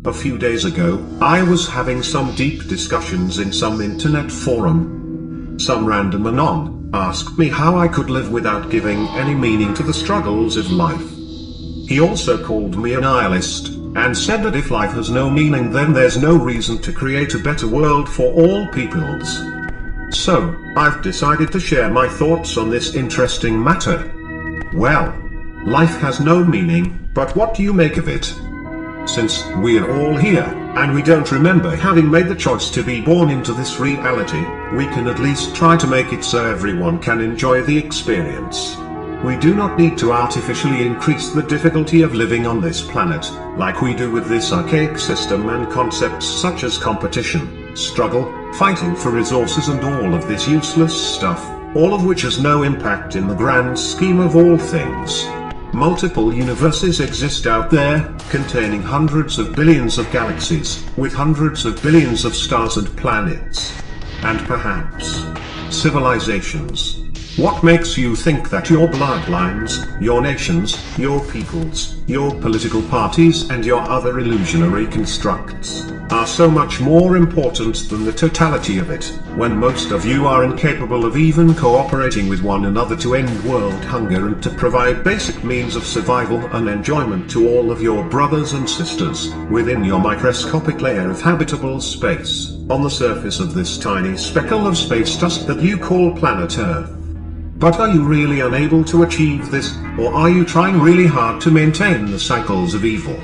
A few days ago, I was having some deep discussions in some internet forum. Some random Anon asked me how I could live without giving any meaning to the struggles of life. He also called me a nihilist, and said that if life has no meaning, then there's no reason to create a better world for all peoples. So, I've decided to share my thoughts on this interesting matter. Well, life has no meaning, but what do you make of it? Since we're all here, and we don't remember having made the choice to be born into this reality, we can at least try to make it so everyone can enjoy the experience. We do not need to artificially increase the difficulty of living on this planet, like we do with this archaic system and concepts such as competition, struggle, fighting for resources and all of this useless stuff, all of which has no impact in the grand scheme of all things. Multiple universes exist out there, containing hundreds of billions of galaxies, with hundreds of billions of stars and planets. And perhaps civilizations. What makes you think that your bloodlines, your nations, your peoples, your political parties and your other illusionary constructs are so much more important than the totality of it, when most of you are incapable of even cooperating with one another to end world hunger and to provide basic means of survival and enjoyment to all of your brothers and sisters, within your microscopic layer of habitable space, on the surface of this tiny speckle of space dust that you call planet Earth. But are you really unable to achieve this, or are you trying really hard to maintain the cycles of evil?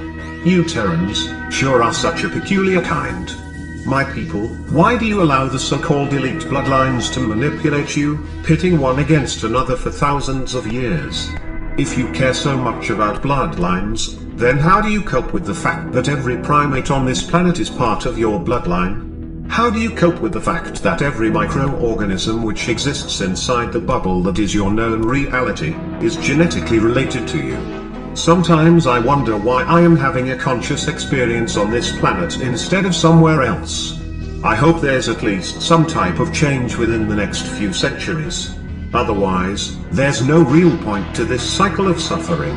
You Terrans sure are such a peculiar kind. My people, why do you allow the so-called elite bloodlines to manipulate you, pitting one against another for thousands of years? If you care so much about bloodlines, then how do you cope with the fact that every primate on this planet is part of your bloodline? How do you cope with the fact that every microorganism which exists inside the bubble that is your known reality, is genetically related to you? Sometimes I wonder why I am having a conscious experience on this planet instead of somewhere else. I hope there's at least some type of change within the next few centuries. Otherwise, there's no real point to this cycle of suffering.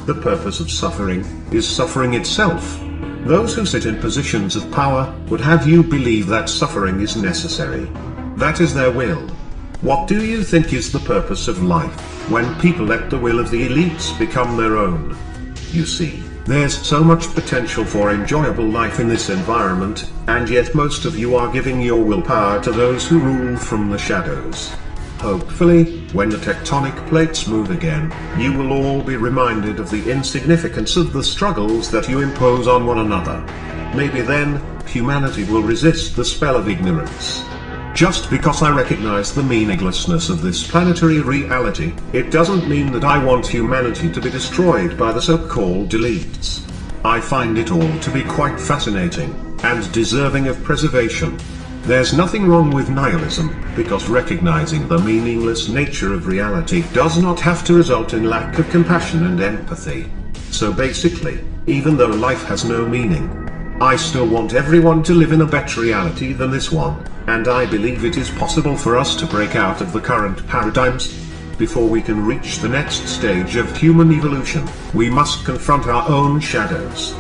The purpose of suffering is suffering itself. Those who sit in positions of power would have you believe that suffering is necessary. That is their will. What do you think is the purpose of life, when people let the will of the elites become their own? You see, there's so much potential for enjoyable life in this environment, and yet most of you are giving your willpower to those who rule from the shadows. Hopefully, when the tectonic plates move again, you will all be reminded of the insignificance of the struggles that you impose on one another. Maybe then, humanity will resist the spell of ignorance. Just because I recognize the meaninglessness of this planetary reality, it doesn't mean that I want humanity to be destroyed by the so-called elites. I find it all to be quite fascinating, and deserving of preservation. There's nothing wrong with nihilism, because recognizing the meaningless nature of reality does not have to result in lack of compassion and empathy. So basically, even though life has no meaning, I still want everyone to live in a better reality than this one, and I believe it is possible for us to break out of the current paradigms. Before we can reach the next stage of human evolution, we must confront our own shadows.